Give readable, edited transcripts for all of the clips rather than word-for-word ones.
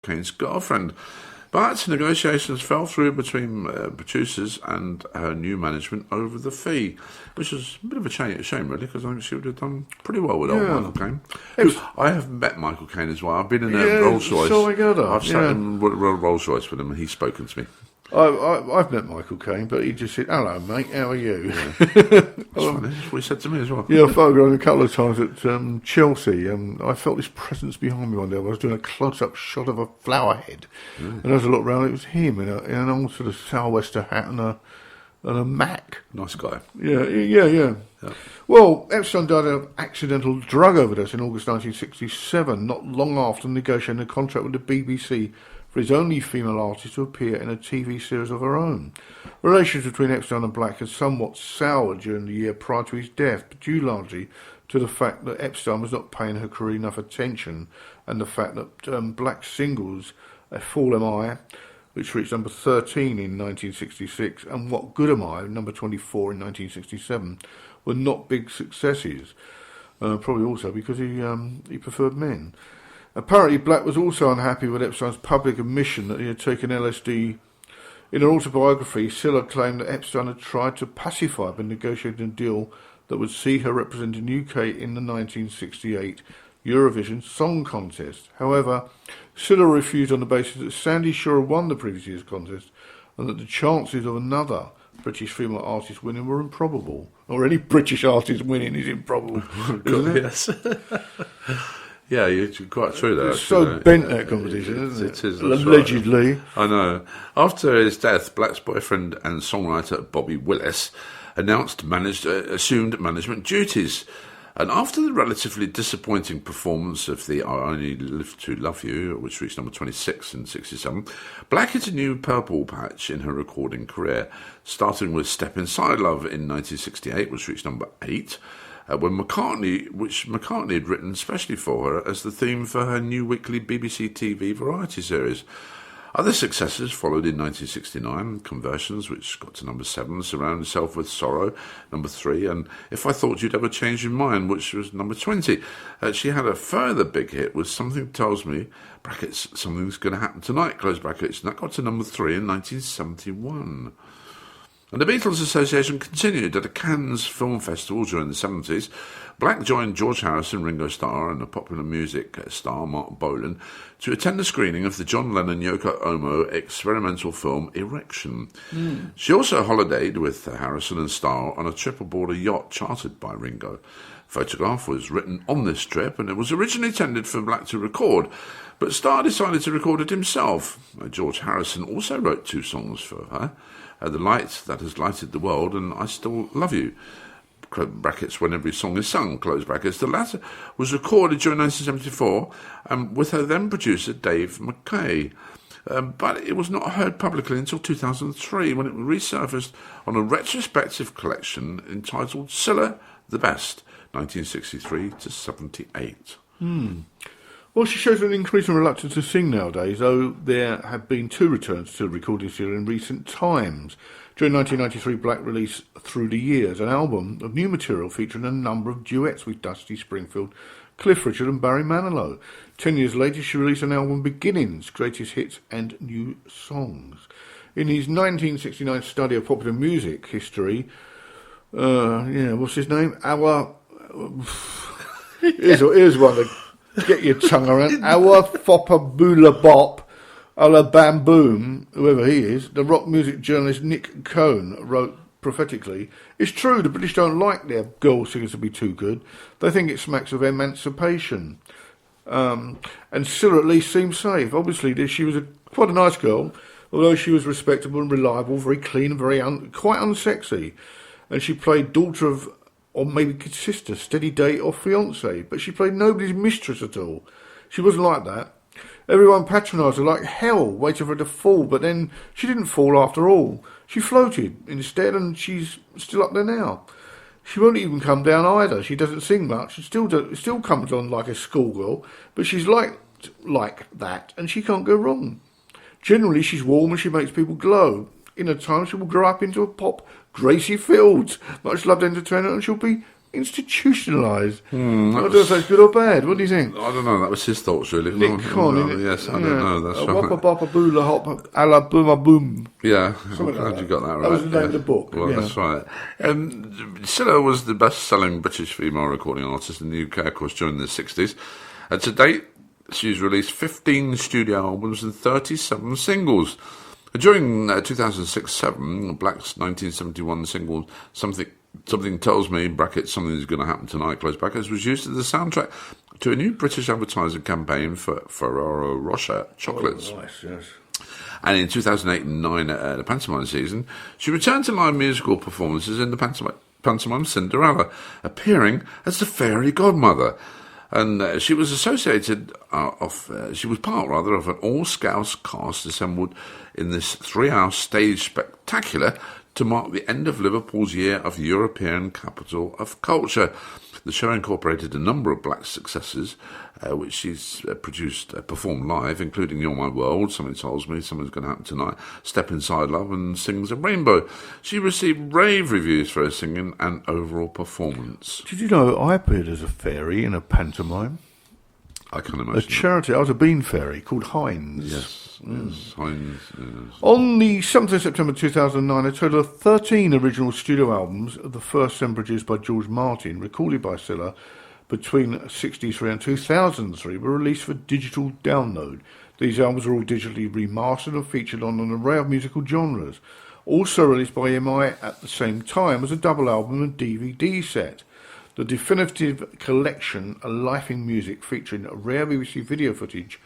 Caine's girlfriend. But negotiations fell through between producers and her new management over the fee, which was a bit of a shame really, because I think she would have done pretty well with old Michael Caine. I have met Michael Caine as well. I've been in a Rolls Royce. So I got her. I've sat in Rolls Royce with him, and he's spoken to me. I've met Michael Caine, but he just said, "Hello, mate. How are you?" Yeah. That's funny. That's what he said to me as well. Yeah, I photographed him a couple of times at Chelsea. I felt this presence behind me one day. I was doing a close-up shot of a flower head, and as I looked round, it was him in an old sort of sou'wester hat and a Mac. Nice guy. Yeah. Well, Epstein died of accidental drug overdose in August 1967, not long after negotiating a contract with the BBC for his only female artist to appear in a TV series of her own. Relations between Epstein and Black had somewhat soured during the year prior to his death, but due largely to the fact that Epstein was not paying her career enough attention, and the fact that Black's singles, A Fool Am I, which reached number 13 in 1966, and What Good Am I, number 24 in 1967, were not big successes. Probably also because he preferred men. Apparently, Black was also unhappy with Epstein's public admission that he had taken LSD. In her autobiography, Silla claimed that Epstein had tried to pacify her by negotiating a deal that would see her representing UK in the 1968 Eurovision Song Contest. However, Silla refused on the basis that Sandy Shaw won the previous year's contest and that the chances of another British female artist winning were improbable. Or any British artist winning is improbable, isn't it? Yes. Yeah, you're quite true there. It's so bent, that competition, isn't it? It is. Allegedly. Right. I know. After his death, Black's boyfriend and songwriter Bobby Willis assumed management duties. And after the relatively disappointing performance of the I Only Live to Love You, which reached number 26 in 67, Black hit a new purple patch in her recording career, starting with Step Inside Love in 1968, which reached number 8, which McCartney had written specially for her as the theme for her new weekly BBC TV variety series. Other successes followed in 1969, Conversions, which got to number 7, Surround Yourself with Sorrow, number 3, and If I Thought You'd Ever Change Your Mind, which was number 20. She had a further big hit with Something Tells Me, brackets, Something's Going to Happen Tonight, close brackets, and that got to number 3 in 1971. And the Beatles Association continued at a Cannes Film Festival during the 70s. Black joined George Harrison, Ringo Starr, and the popular music star Mark Bolan to attend the screening of the John Lennon-Yoko Ono experimental film Erection. She also holidayed with Harrison and Starr on a trip aboard a yacht chartered by Ringo. Photograph was written on this trip, and it was originally intended for Black to record, but Starr decided to record it himself. George Harrison also wrote 2 songs for her. The Light That Has Lighted the World and I Still Love You, brackets, When Every Song Is Sung, close brackets. The latter was recorded during 1974 with her then producer Dave McKay, but it was not heard publicly until 2003 when it resurfaced on a retrospective collection entitled Silla the Best, 1963 to 78. Well, she shows an increasing reluctance to sing nowadays, though there have been 2 returns to the recording studio in recent times. During 1993, Black released Through the Years, an album of new material featuring a number of duets with Dusty Springfield, Cliff Richard and Barry Manilow. 10 years later, she released an album, Beginnings, Greatest Hits and New Songs. In his 1969 study of popular music history, what's his name? Here's one that... Get your tongue around. Our Fopper Boola Bop, Alla Bam Boom, whoever he is, the rock music journalist Nick Cohn wrote prophetically, "It's true, the British don't like their girl singers to be too good. They think it smacks of emancipation." And Silla at least seems safe. Obviously, she was quite a nice girl, although she was respectable and reliable, very clean and very quite unsexy. And she played daughter of, or maybe sister, steady date or fiancé, but she played nobody's mistress at all. She wasn't like that. Everyone patronised her like hell, waiting for her to fall, but then she didn't fall after all. She floated instead, and she's still up there now. She won't even come down either. She doesn't sing much. She still comes on like a schoolgirl, but she's like that, and she can't go wrong. Generally, she's warm and she makes people glow. In a time, she will grow up into a pop Gracie Fields, much loved entertainer, and she'll be institutionalised. I don't know if that's good or bad. What do you think? I don't know. That was his thoughts, really. Nick Conn, yes, I don't know. That's right. Wappa bappa boola hop ala booma boom. Yeah, Something I'm glad like you got that right. That was the name of the book. Well, that's right. Cilla was the best-selling British female recording artist in the UK, of course, during the 60s. And to date, she's released 15 studio albums and 37 singles. During 2006-07, Black's 1971 single Something Tells Me, brackets, Something's Going to Happen Tonight, close brackets, was used as the soundtrack to a new British advertising campaign for Ferrero Rocher chocolates. Oh, nice, yes. And in 2008 and 2009, at the pantomime season, she returned to live musical performances in the pantomime Cinderella, appearing as the fairy godmother. And she was associated she was part of an all-Scouse cast assembled in this 3-hour stage spectacular to mark the end of Liverpool's year of European Capital of Culture. The show incorporated a number of Black successes, which she's performed live, including You're My World, Something Tells Me, Something's Going to Happen Tonight, Step Inside Love, and Sings a Rainbow. She received rave reviews for her singing and overall performance. Did you know I appeared as a fairy in a pantomime? I can imagine. A charity. I was a bean fairy called Heinz. Yes, Heinz. Yes. On the 7th of September 2009, a total of 13 original studio albums, the first then produced by George Martin, recorded by Cilla between 1963 and 2003, were released for digital download. These albums are all digitally remastered and featured on an array of musical genres. Also released by EMI at the same time as a double album and DVD set. The definitive collection, A Life in Music, featuring rare BBC video footage,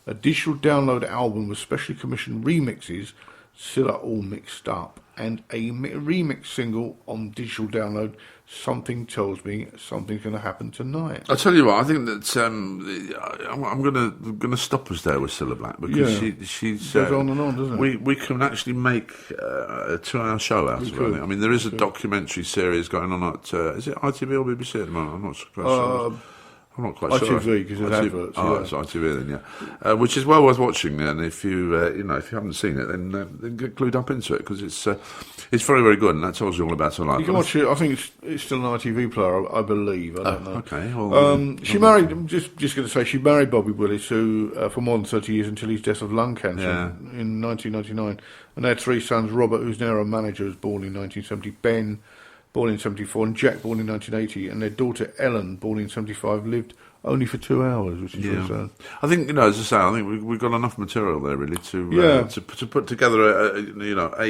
a digital download album with specially commissioned remixes, Cilla All Mixed Up, and a remix single on digital download, Something Tells Me Something's Going to Happen Tonight. I'll tell you what, I think that I'm going to stop us there with Cilla Black, because she's goes on and on, doesn't it? We can actually make a 2-hour show out of it. I mean, there is a documentary series going on at is it ITV or BBC at the moment? I'm not sure. I'm not quite sure. ITV, because there's adverts. It's ITV then, yeah. Which is well worth watching. And if you if you haven't seen it, then get glued up into it, because it's very, very good, and that tells you all about her life. You can watch it. I think it's still an ITV player, I believe. I don't know. Okay. Well, she married. I'm just going to say she married Bobby Willis, who for more than 30 years until his death of lung cancer in 1999, and they had 3 sons. Robert, who's now a manager, was born in 1970. Ben, born in 1974, and Jack, born in 1980, and their daughter Ellen, born in 1975, lived only for 2 hours, which is very sad. I think, as I say, I think we've got enough material there really to put together a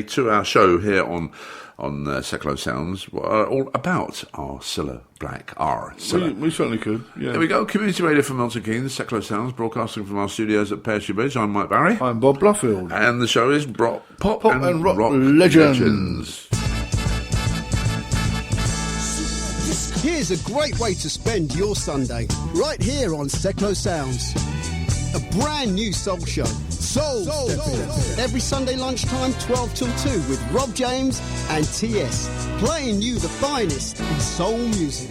2-hour show here on Seclo Sounds, all about our Cilla Black, Cilla. We certainly could. Yeah. There we go. Community radio from Milton Keynes, Seclo Sounds, broadcasting from our studios at Pearshie Bridge. I'm Mike Barry. I'm Bob Bluffield. And the show is Pop and Rock Legends. Here's a great way to spend your Sunday, right here on Seclo Sounds. A brand new soul show, Soul Stepping. Every Sunday lunchtime, 12 till 2, with Rob James and TS, playing you the finest in soul music.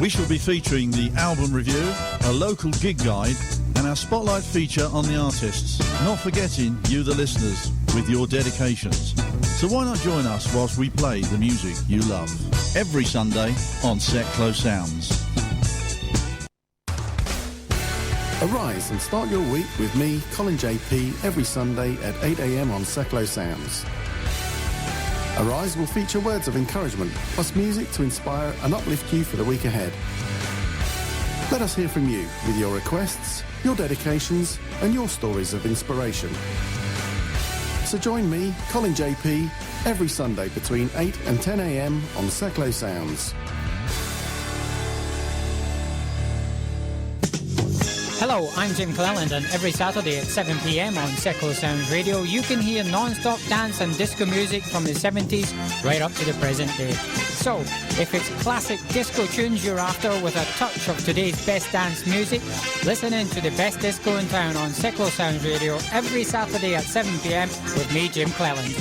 We shall be featuring the album review, a local gig guide, and our spotlight feature on the artists. Not forgetting you, the listeners, with your dedications. So why not join us whilst we play the music you love? Every Sunday on Seclo Sounds. Arise and start your week with me, Colin JP, every Sunday at 8 a.m. on Seclo Sounds. Arise will feature words of encouragement, plus music to inspire and uplift you for the week ahead. Let us hear from you with your requests, your dedications, and your stories of inspiration. So join me, Colin JP, every Sunday between 8 and 10 a.m. on Seclo Sounds. Hello, I'm Jim Cleland, and every Saturday at 7 p.m. on Seclo Sounds Radio, you can hear non-stop dance and disco music from the 70s right up to the present day. So, if it's classic disco tunes you're after with a touch of today's best dance music, listen in to the best disco in town on Seclo Sounds Radio every Saturday at 7 p.m. with me, Jim Cleland.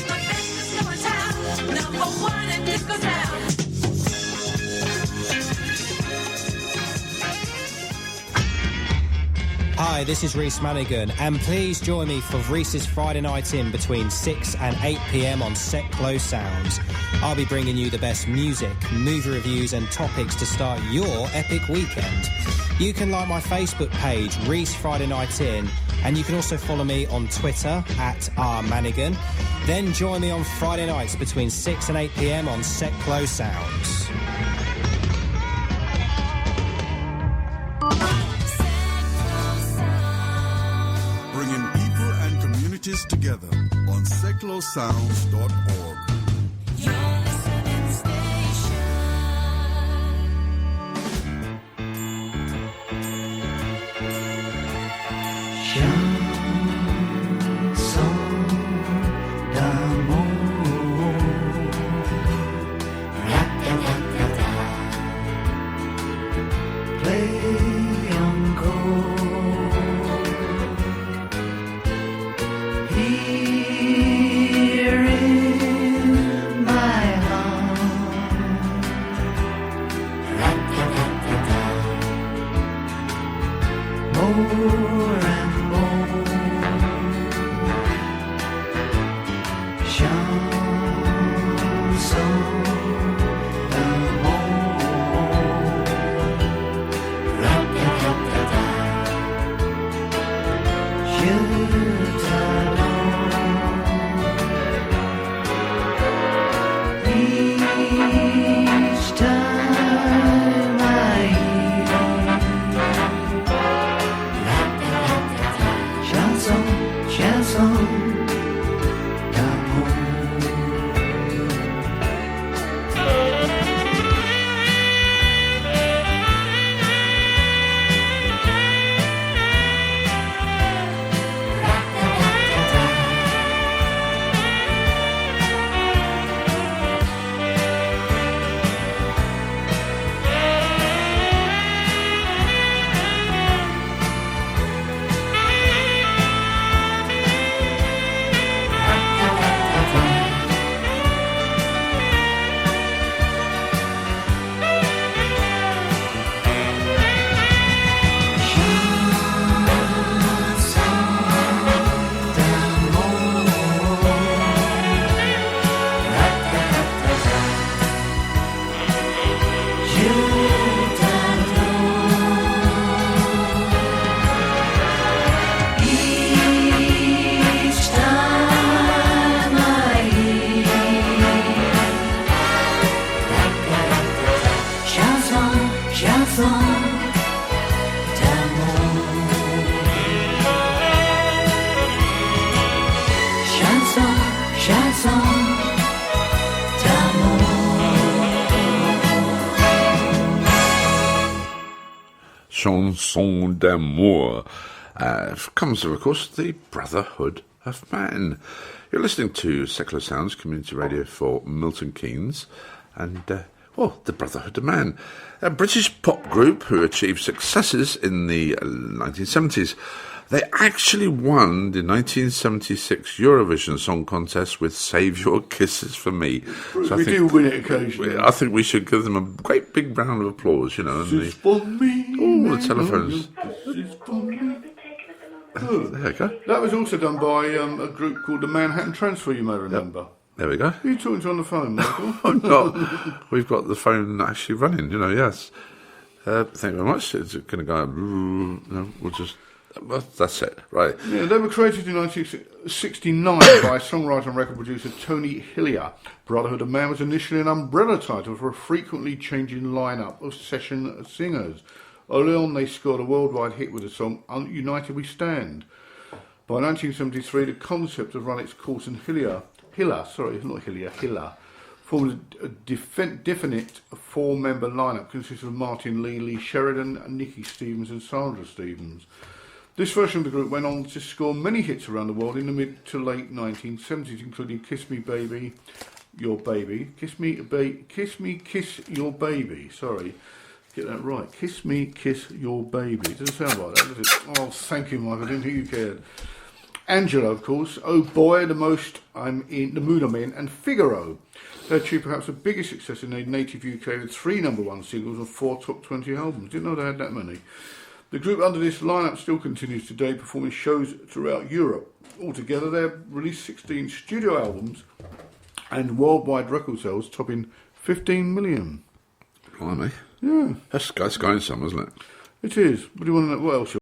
Hi, this is Rhys Manigan, and please join me for Rhys's Friday Night In between 6 and 8 p.m. on Set Close Sounds. I'll be bringing you the best music, movie reviews and topics to start your epic weekend. You can like my Facebook page, Rhys Friday Night In, and you can also follow me on Twitter at @rmanigan. Then join me on Friday nights between 6 and 8 p.m. on Set Close Sounds. Together on seclosounds.org. Chanson d'amour comes, of course, the Brotherhood of Man. You're listening to Secular Sounds, community radio for Milton Keynes, and, the Brotherhood of Man, a British pop group who achieved successes in the 1970s. They actually won the 1976 Eurovision Song Contest with Save Your Kisses for Me. So we do win it occasionally. I think we should give them a great big round of applause, you know. And Kisses for me. Oh, the telephones. Oh, there you go. That was also done by a group called the Manhattan Transfer, you may remember. Yep. There we go. Who are you talking to on the phone, Michael? not. We've got the phone actually running, you know, yes. Thank you very much. It's going to go, no, we'll just... Well, that's it, right. Yeah, they were created in 1969 by songwriter and record producer Tony Hillier. Brotherhood of Man was initially an umbrella title for a frequently changing lineup of session singers. Early on, they scored a worldwide hit with the song United We Stand. By 1973, the concept had run its course, and Hillier formed a definite four-member lineup consisting of Martin Lee, Lee Sheridan, Nicky Stevens and Sandra Stevens. This version of the group went on to score many hits around the world in the mid to late 1970s, including Kiss Me Baby, Your Baby, Kiss Me, Kiss Your Baby, sorry, get that right, Kiss Me, Kiss Your Baby. It doesn't sound like that, does it? Oh, thank you, Mike, I didn't think you cared. Angela, of course, Oh Boy, The Most I'm In, The Mood I'm In, and Figaro. They achieved perhaps the biggest success in their native UK with 3 number 1 singles and 4 top 20 albums. Didn't know they had that many. The group under this lineup still continues today, performing shows throughout Europe. Altogether, they have released 16 studio albums and worldwide record sales topping 15 million. Blimey. Yeah. That's going some, isn't it? It is. What do you want to know? What else?